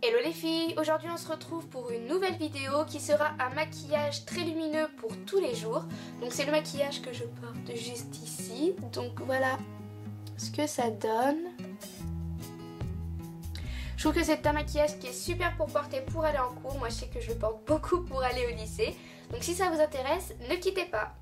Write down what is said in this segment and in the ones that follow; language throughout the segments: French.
Hello les filles, aujourd'hui on se retrouve pour une nouvelle vidéo qui sera un maquillage très lumineux pour tous les jours. Donc c'est le maquillage que je porte juste ici, donc voilà ce que ça donne. Je trouve que c'est un maquillage qui est super pour porter pour aller en cours. Moi je sais que je le porte beaucoup pour aller au lycée. Donc si ça vous intéresse, ne quittez pas.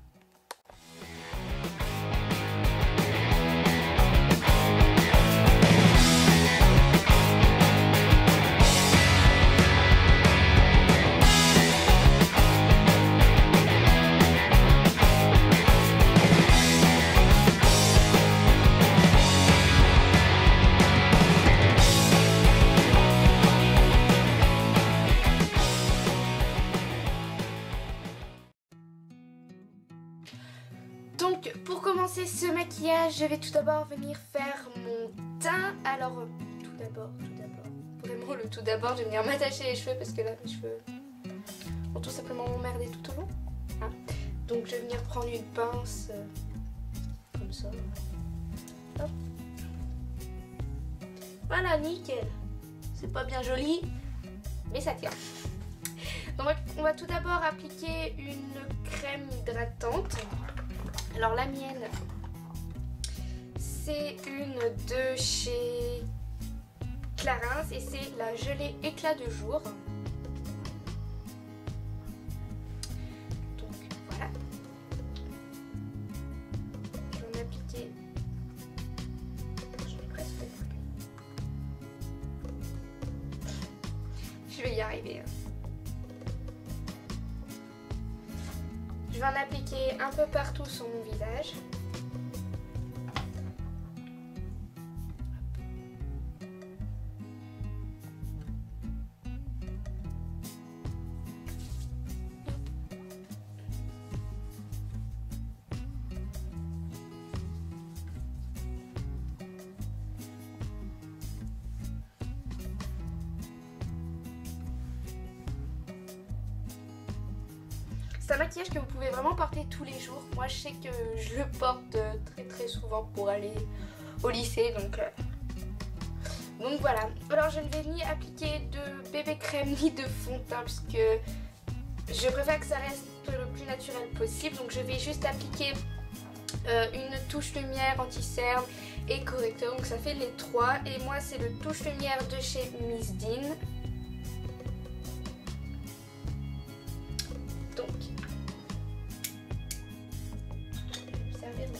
Donc pour commencer ce maquillage, je vais tout d'abord venir faire mon teint. Alors tout d'abord, vraiment le tout d'abord, je vais venir m'attacher les cheveux parce que là mes cheveux vont tout simplement m'emmerder tout au long. Ah. Donc je vais venir prendre une pince comme ça. Hop. Voilà, nickel. C'est pas bien joli, mais ça tient. Donc on va tout d'abord appliquer une crème hydratante. Alors la mienne, c'est une de chez Clarins et c'est la gelée éclat de jour. Donc voilà. Je vais en appliquer. Je vais presque. Je vais y arriver. Je vais en appliquer un peu partout sur mon visage. C'est un maquillage que vous pouvez vraiment porter tous les jours. Moi je sais que je le porte très souvent pour aller au lycée, donc voilà. Alors je ne vais ni appliquer de bébé crème ni de fond de teint parce que je préfère que ça reste le plus naturel possible. Donc je vais juste appliquer une touche lumière, anti-cerne et correcteur. Donc ça fait les trois. Et moi c'est le touche lumière de chez Miss Dean. Donc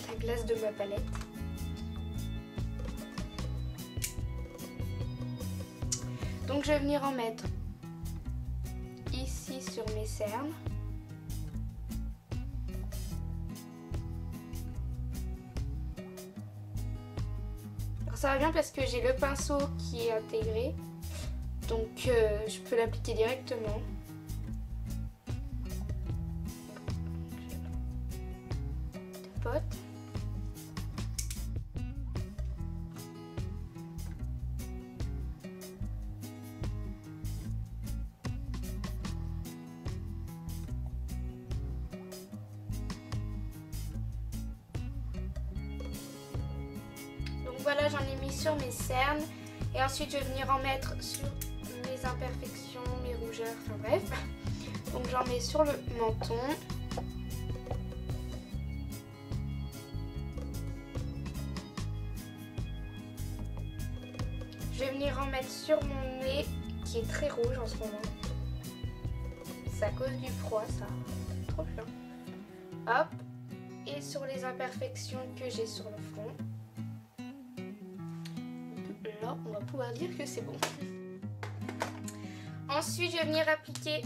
la glace de ma palette. Donc je vais venir en mettre ici sur mes cernes. Alors ça va bien parce que j'ai le pinceau qui est intégré. Donc je peux l'appliquer directement. Pote. Donc voilà, j'en ai mis sur mes cernes et ensuite je vais venir en mettre sur mes imperfections, mes rougeurs, enfin bref. Donc j'en mets sur le menton. Je vais venir en mettre sur mon nez qui est très rouge en ce moment. C'est à cause du froid ça. Trop bien. Hop. Et sur les imperfections que j'ai sur le front. Là, on va pouvoir dire que c'est bon. Ensuite, je vais venir appliquer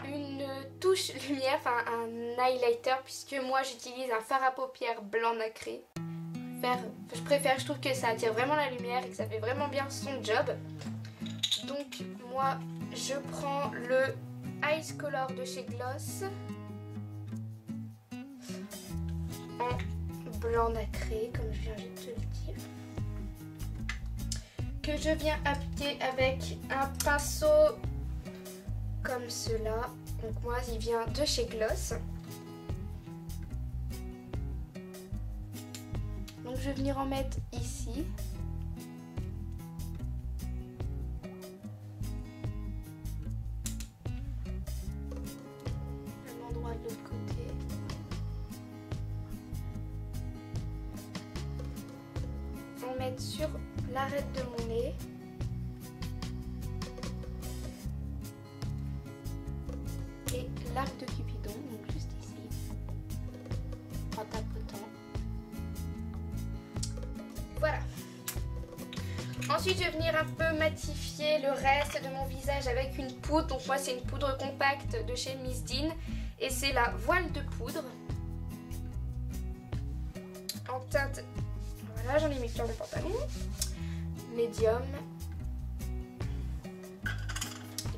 une touche lumière, enfin un highlighter, puisque moi j'utilise un fard à paupières blanc nacré. Je trouve que ça attire vraiment la lumière et que ça fait vraiment bien son job. Donc moi je prends le Ice Color de chez Gloss en blanc nacré comme je viens de te le dire, que je viens appliquer avec un pinceau comme cela. Donc moi il vient de chez Gloss. Donc je vais venir en mettre ici. mettre sur l'arête de mon nez. Et l'arc de Cupidon, donc juste ici, en tapotant. Voilà. Ensuite, je vais venir un peu matifier le reste de mon visage avec une poudre. Donc moi, c'est une poudre compacte de chez Miss Dean. Et c'est la voile de poudre. En teinte, voilà, j'en ai mis sur le pantalon. Médium.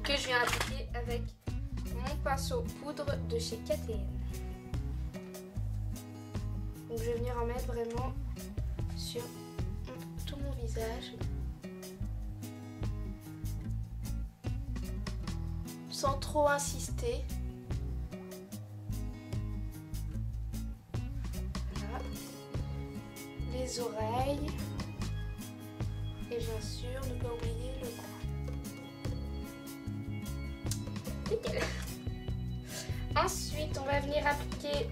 Que je viens appliquer avec mon pinceau poudre de chez KTN. Donc je vais venir en mettre vraiment sur tout mon visage. Sans trop insister. Voilà. Les oreilles. Et bien sûr, ne pas oublier le cou. Nickel. Ensuite, on va venir appliquer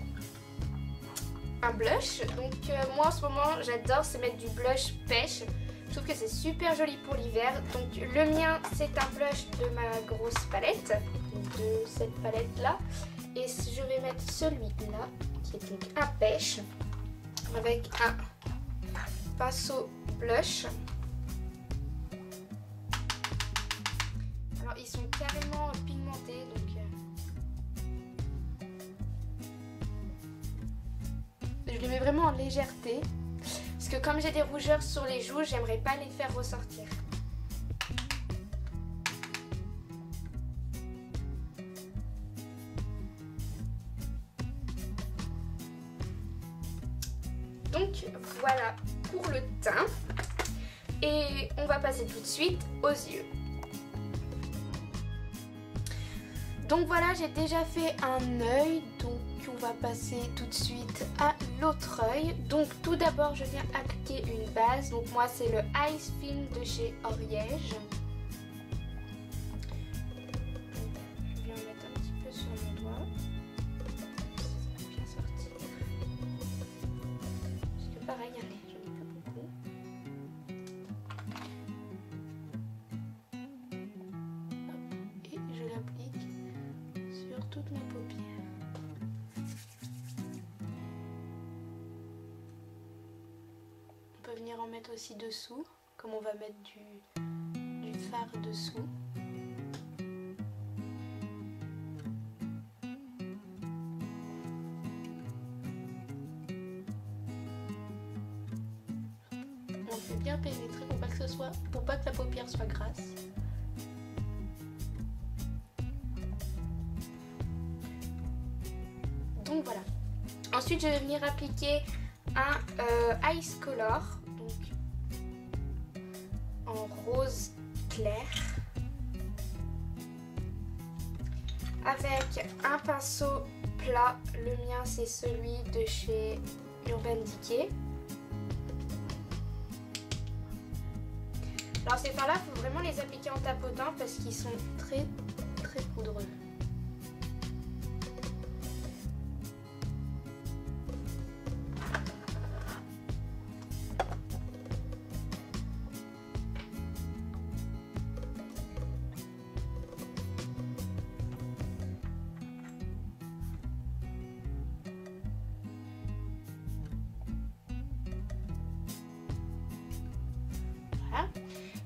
un blush. Donc moi en ce moment, j'adore se mettre du blush pêche. Je trouve que c'est super joli pour l'hiver. Donc le mien, c'est un blush de ma grosse palette, de cette palette là. Et je vais mettre celui-là, qui est donc un pêche, avec un pinceau blush. Alors ils sont carrément pigmentés, donc je les mets vraiment en légèreté. Parce que comme j'ai des rougeurs sur les joues, j'aimerais pas les faire ressortir. Donc voilà pour le teint. Et on va passer tout de suite aux yeux. Donc voilà, j'ai déjà fait un œil, donc on va passer tout de suite à l'autre œil. Donc tout d'abord, je viens appliquer une base. Donc moi, c'est le Ice Film de chez Oriège. Je viens mettre un petit peu sur mon doigt. Ça va bien sortir. Parce que pareil, j'en ai plus beaucoup. Hop, et je l'applique sur toutes mes paupières. On peut venir en mettre aussi dessous, comme on va mettre du fard dessous. On fait bien pénétrer pour pas que la paupière soit grasse. Donc voilà. Ensuite, je vais venir appliquer un Ice Color, donc en rose clair, avec un pinceau plat. Le mien, c'est celui de chez Urban Decay. Alors ces fards là, il faut vraiment les appliquer en tapotant parce qu'ils sont très poudreux.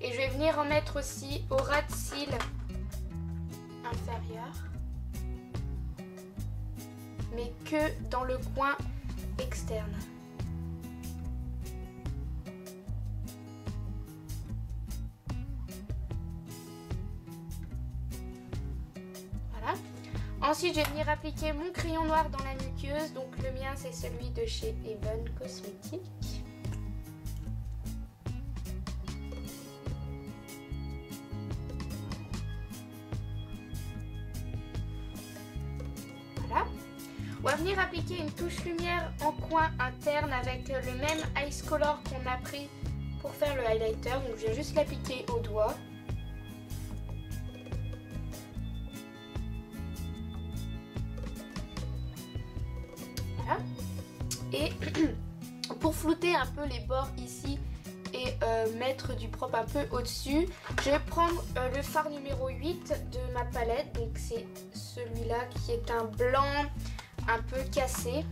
Et je vais venir en mettre aussi au ras de cils inférieur, mais que dans le coin externe. Voilà. Ensuite, je vais venir appliquer mon crayon noir dans la muqueuse. Donc le mien, c'est celui de chez Even Cosmetics. On va venir appliquer une touche lumière en coin interne avec le même Ice Color qu'on a pris pour faire le highlighter. Donc je vais juste l'appliquer au doigt. Voilà. Et pour flouter un peu les bords ici et et mettre du propre un peu au-dessus. Je vais prendre le fard numéro 8 de ma palette. Donc c'est celui-là qui est un blanc un peu cassé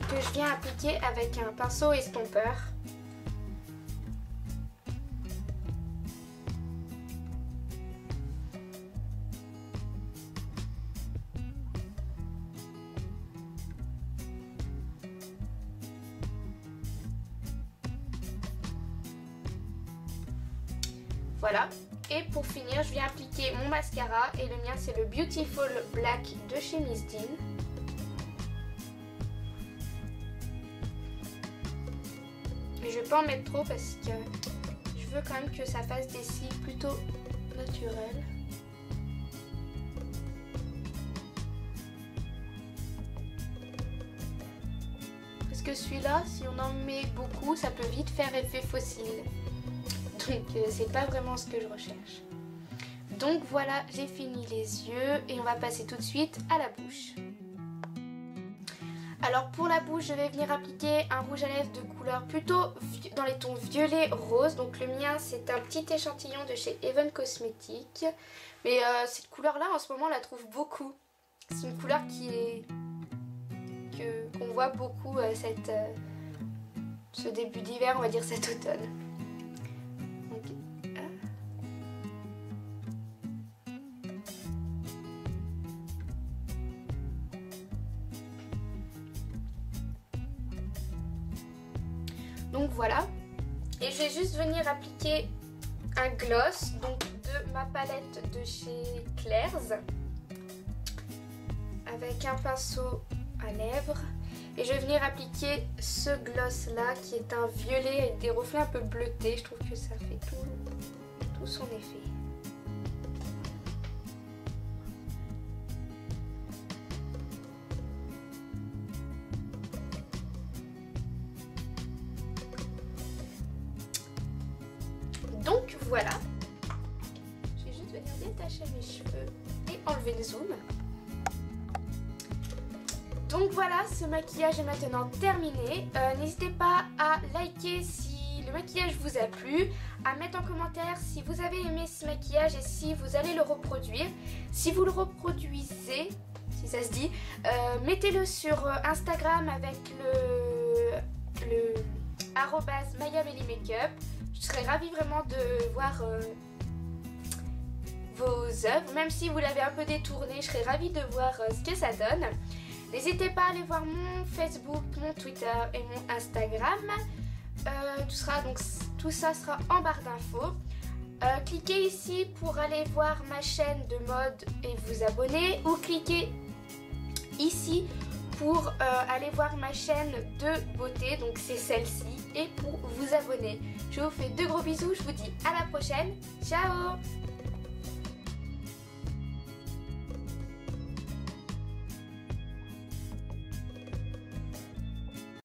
que je viens appliquer avec un pinceau estompeur. Voilà, et pour finir, je viens appliquer mon mascara et le mien c'est le Beautiful Black de chez Miss Dean. Mais je vais pas en mettre trop parce que je veux quand même que ça fasse des cils plutôt naturels. Parce que celui-là, si on en met beaucoup, ça peut vite faire effet fossile. Donc c'est pas vraiment ce que je recherche. Donc voilà, j'ai fini les yeux et on va passer tout de suite à la bouche. Alors pour la bouche, je vais venir appliquer un rouge à lèvres de couleur plutôt dans les tons violet rose. Donc le mien c'est un petit échantillon de chez Even Cosmetics. Mais cette couleur là en ce moment on la trouve beaucoup. C'est une couleur qu'on voit beaucoup ce début d'hiver, on va dire cet automne. Donc voilà, et je vais juste venir appliquer un gloss donc de ma palette de chez Claire's avec un pinceau à lèvres et je vais venir appliquer ce gloss là qui est un violet avec des reflets un peu bleutés. Je trouve que ça fait tout son effet. Donc voilà, je vais juste venir détacher mes cheveux et enlever le zoom. Donc voilà, ce maquillage est maintenant terminé. N'hésitez pas à liker si le maquillage vous a plu, à mettre en commentaire si vous avez aimé ce maquillage et si vous allez le reproduire. Si vous le reproduisez, si ça se dit, mettez-le sur Instagram avec le @MayaMeliMakeup. Je serais ravie vraiment de voir vos œuvres, même si vous l'avez un peu détourné, je serais ravie de voir ce que ça donne. N'hésitez pas à aller voir mon Facebook, mon Twitter et mon Instagram. Tout ça sera en barre d'infos. Cliquez ici pour aller voir ma chaîne de mode et vous abonner, ou cliquez ici pour aller voir ma chaîne de beauté, donc c'est celle-ci, et pour vous abonner. Je vous fais de gros bisous, je vous dis à la prochaine, ciao!